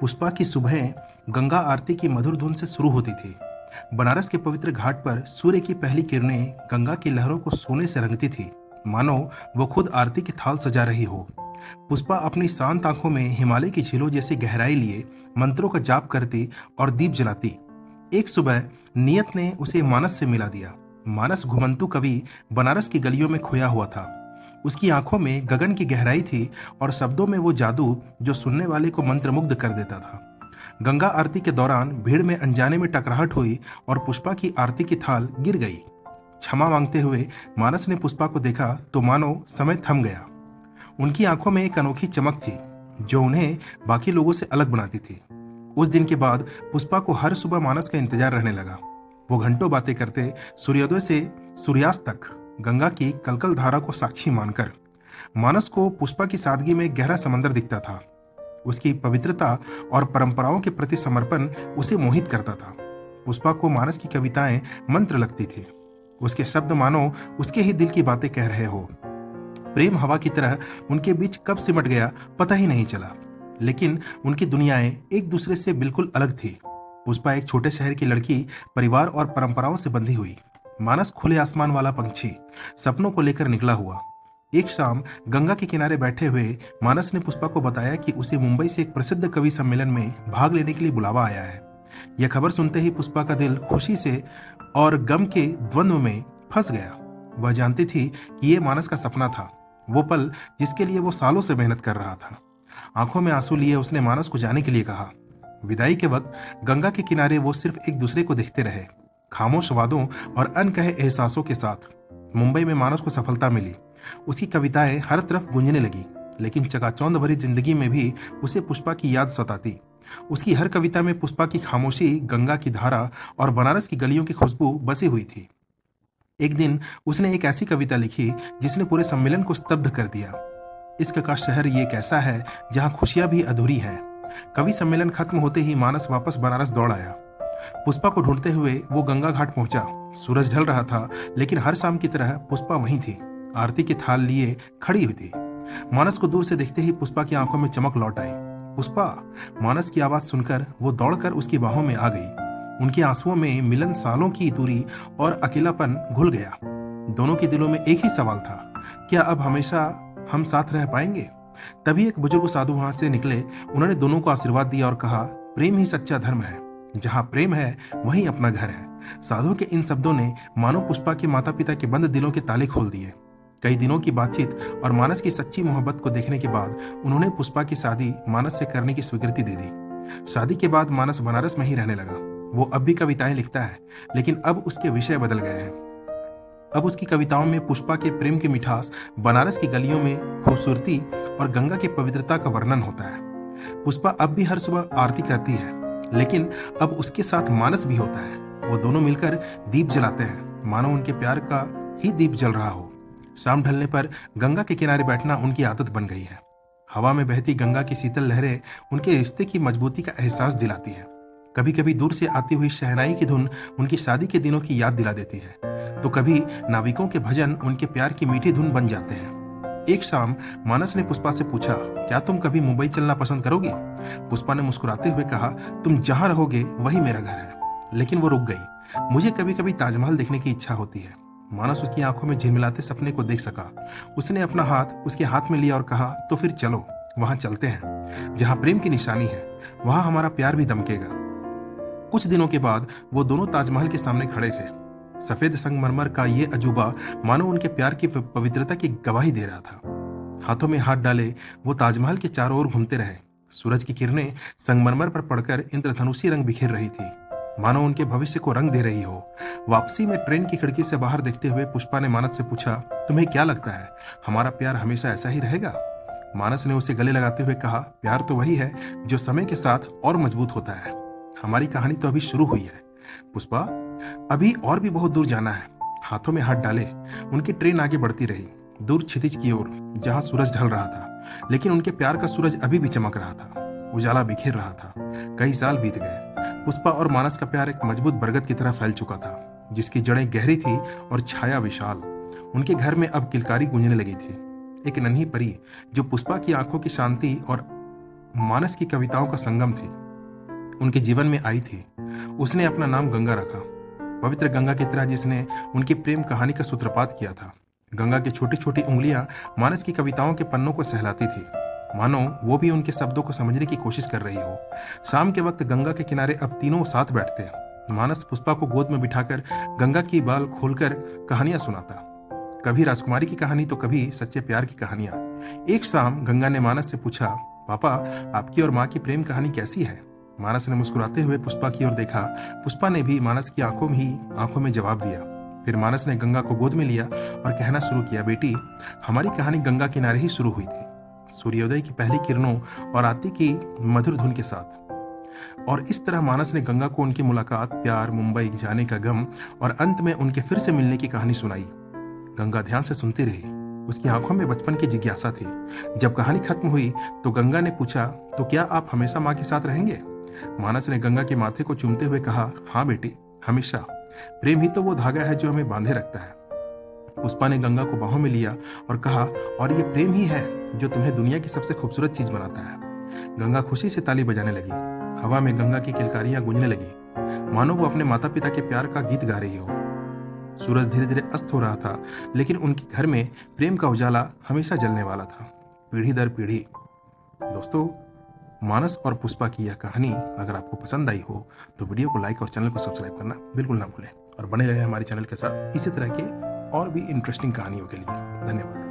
पुष्पा की सुबह गंगा आरती की मधुर धुन से शुरू होती थी। बनारस के पवित्र घाट पर सूर्य की पहली किरणें गंगा की लहरों को सोने से रंगती थी, मानो वो खुद आरती की थाल सजा रही हो। पुष्पा अपनी शांत आंखों में हिमालय की झीलों जैसी गहराई लिए मंत्रों का जाप करती और दीप जलाती। एक सुबह नियत ने उसे मानस से मिला दिया। मानस घुमंतु कवि बनारस की गलियों में खोया हुआ था। उसकी आंखों में गगन की गहराई थी और शब्दों में वो जादू जो सुनने वाले को मंत्रमुग्ध कर देता था। गंगा आरती के दौरान भीड़ में अनजाने में टकराहट हुई और पुष्पा की आरती की थाल गिर गई। क्षमा मांगते हुए मानस ने पुष्पा को देखा तो मानो समय थम गया। उनकी आंखों में एक अनोखी चमक थी जो उन्हें बाकी लोगों से अलग बनाती थी। उस दिन के बाद पुष्पा को हर सुबह मानस का इंतजार रहने लगा। वो घंटों बातें करते, सूर्योदय से सूर्यास्त तक गंगा की कलकल धारा को साक्षी मानकर। मानस को पुष्पा की सादगी में गहरा समंदर दिखता था। उसकी पवित्रता और परंपराओं के प्रति समर्पण उसे मोहित करता था। पुष्पा को मानस की कविताएं मंत्र लगती थी। उसके शब्द मानो उसके ही दिल की बातें कह रहे हो। प्रेम हवा की तरह उनके बीच कब सिमट गया पता ही नहीं चला, लेकिन उनकी दुनियाएं एक दूसरे से बिल्कुल अलग थी। पुष्पा एक छोटे शहर की लड़की, परिवार और परंपराओं से बंधी हुई। मानस खुले आसमान वाला पंछी, सपनों को लेकर निकला हुआ। एक शाम गंगा के किनारे बैठे हुए मानस ने पुष्पा को बताया कि उसे मुंबई से एक प्रसिद्ध कवि सम्मेलन में भाग लेने के लिए बुलावा आया है। यह खबर सुनते ही पुष्पा का दिल खुशी से और गम के द्वंद्व में फंस गया। वह जानती थी कि यह मानस का सपना था, वो पल जिसके लिए वो सालों से मेहनत कर रहा था। आंखों में आंसू लिए उसने मानस को जाने के लिए कहा। विदाई के वक्त गंगा के किनारे वो सिर्फ एक दूसरे को देखते रहे, खामोश वादों और अनकहे एहसासों के साथ। मुंबई में मानस को सफलता मिली। उसकी कविताएं हर तरफ गूंजने लगी, लेकिन चकाचौंध भरी जिंदगी में भी उसे पुष्पा की याद सताती। उसकी हर कविता में पुष्पा की खामोशी, गंगा की धारा और बनारस की गलियों की खुशबू बसी हुई थी। एक दिन उसने एक ऐसी कविता लिखी जिसने पूरे सम्मेलन को स्तब्ध कर दिया। इश्क का शहर ये कैसा है जहां खुशियां भी अधूरी हैं। कवि सम्मेलन खत्म होते ही मानस वापस बनारस दौड़ आया। पुष्पा को ढूंढते हुए वो गंगा घाट पहुंचा। सूरज ढल रहा था, लेकिन हर शाम की तरह पुष्पा वहीं थी, आरती की थाल लिए खड़ी हुई थी। मानस को दूर से देखते ही पुष्पा की आंखों में चमक लौट आई। पुष्पा! मानस की आवाज सुनकर वो दौड़कर उसकी बाहों में आ गई। उनके आंसुओं में मिलन, सालों की दूरी और अकेलापन घुल गया। दोनों के दिलों में एक ही सवाल था, क्या अब हमेशा हम साथ रह पाएंगे? तभी एक बुजुर्ग साधु वहां से निकले। उन्होंने दोनों को आशीर्वाद दिया और कहा, प्रेम ही सच्चा धर्म है, जहां प्रेम है वहीं अपना घर है। साधु के इन शब्दों ने मानो पुष्पा के माता पिता के बंद दिलों के ताले खोल दिए। कई दिनों की बातचीत और मानस की सच्ची मोहब्बत को देखने के बाद उन्होंने पुष्पा की शादी मानस से करने की स्वीकृति दे दी। शादी के बाद मानस बनारस में ही रहने लगा। वो अब भी कविताएं लिखता है, लेकिन अब उसके विषय बदल गए हैं। अब उसकी कविताओं में पुष्पा के प्रेम की मिठास, बनारस की गलियों में खूबसूरती और गंगा की पवित्रता का वर्णन होता है। पुष्पा अब भी हर सुबह आरती करती है, लेकिन अब उसके साथ मानस भी होता है। वो दोनों मिलकर दीप जलाते हैं, मानो उनके प्यार का ही दीप जल रहा हो। शाम ढलने पर गंगा के किनारे बैठना उनकी आदत बन गई है। हवा में बहती गंगा की शीतल लहरें उनके रिश्ते की मजबूती का एहसास दिलाती है। कभी कभी दूर से आती हुई शहनाई की धुन उनकी शादी के दिनों की याद दिला देती है, तो कभी नाविकों के भजन उनके प्यार की मीठी धुन बन जाते हैं। एक शाम मानस ने पुष्पा से पूछा, क्या तुम कभी मुंबई चलना पसंद करोगी? पुष्पा ने मुस्कुराते हुए कहा, तुम जहां रहोगे वही मेरा घर है। लेकिन वो रुक गई। मुझे कभी कभी ताजमहल देखने की इच्छा होती है। मानस उसकी आंखों में झिलमिलाते सपने को देख सका। उसने अपना हाथ उसके हाथ में लिया और कहा, तो फिर चलो, वहां चलते हैं। जहां प्रेम की निशानी है वहां हमारा प्यार भी दमकेगा। कुछ दिनों के बाद वो दोनों ताजमहल के सामने खड़े थे। सफेद संगमरमर का ये अजूबा मानो उनके प्यार की पवित्रता की गवाही दे रहा था। हाथों में हाथ डाले वो ताजमहल के चारों ओर घूमते रहे। सूरज की किरणें संगमरमर पर पड़कर इंद्रधनुषी रंग बिखेर रही थी, मानो उनके भविष्य को रंग दे रही हो। वापसी में ट्रेन की खिड़की से बाहर देखते हुए पुष्पा ने मानस से पूछा, तुम्हें क्या लगता है, हमारा प्यार हमेशा ऐसा ही रहेगा? मानस ने उसे गले लगाते हुए कहा, प्यार तो वही है जो समय के साथ और मजबूत होता है। हमारी कहानी तो अभी शुरू हुई है पुष्पा, अभी और भी बहुत दूर जाना है। हाथों में हाथ डाले उनकी ट्रेन आगे बढ़ती रही, दूर क्षितिज की ओर जहां सूरज ढल रहा था, लेकिन उनके प्यार का सूरज अभी भी चमक रहा था, उजाला बिखेर रहा था। कई साल बीत गए। पुष्पा और मानस का प्यार एक मजबूत बरगद की तरह फैल चुका था, जिसकी जड़ें गहरी थी और छाया विशाल। उनके घर में अब किलकारी गूंजने लगी थी। एक नन्ही परी जो पुष्पा की आंखों की शांति और मानस की कविताओं का संगम थी, उनके जीवन में आई थी। उसने अपना नाम गंगा रखा, पवित्र गंगा की तरह जिसने उनकी प्रेम कहानी का सूत्रपात किया था। गंगा की छोटी छोटी उंगलियां मानस की कविताओं के पन्नों को सहलाती थी, मानो वो भी उनके शब्दों को समझने की कोशिश कर रही हो। शाम के वक्त गंगा के किनारे अब तीनों साथ बैठते। मानस पुष्पा को गोद में बिठाकर गंगा की बाल खोलकर कहानियां सुनाता, कभी राजकुमारी की कहानी तो कभी सच्चे प्यार की कहानियां। एक शाम गंगा ने मानस से पूछा, पापा, आपकी और माँ की प्रेम कहानी कैसी है? मानस ने मुस्कुराते हुए पुष्पा की ओर देखा। पुष्पा ने भी मानस की आंखों में जवाब दिया। फिर मानस ने गंगा को गोद में लिया और कहना शुरू किया, बेटी, हमारी कहानी गंगा किनारे ही शुरू हुई थी, सूर्योदय की पहली किरणों और आरती की मधुर धुन के साथ। और इस तरह मानस ने गंगा को उनकी मुलाकात, प्यार, मुंबई जाने का गम और अंत में उनके फिर से मिलने की कहानी सुनाई। गंगा ध्यान से सुनती रही, उसकी आंखों में बचपन की जिज्ञासा थी। जब कहानी खत्म हुई तो गंगा ने पूछा, तो क्या आप हमेशा माँ के साथ रहेंगे? मानस ने गंगा के माथे को चूमते हुए कहा, हाँ बेटी, हमेशा। प्रेम ही तो वो धागा है जो हमें बांधे रखता है। पुष्पा ने गंगा को बाहों में लिया और कहा, और ये प्रेम ही है जो तुम्हें दुनिया की सबसे खूबसूरत चीज बनाता है। गंगा खुशी से ताली बजाने लगी, हवा में गंगा की किलकारियां गूंजने लगी, मानो वो अपने माता पिता के प्यार का गीत गा रही हो। सूरज धीरे धीरे अस्त हो रहा था, लेकिन उनके घर में प्रेम का उजाला हमेशा जलने वाला था, पीढ़ी दर पीढ़ी। दोस्तों, मानस और पुष्पा की यह कहानी अगर आपको पसंद आई हो तो वीडियो को लाइक और चैनल को सब्सक्राइब करना बिल्कुल ना भूलें, और बने रहे हमारे चैनल के साथ इसी तरह के और भी इंटरेस्टिंग कहानियों के लिए। धन्यवाद।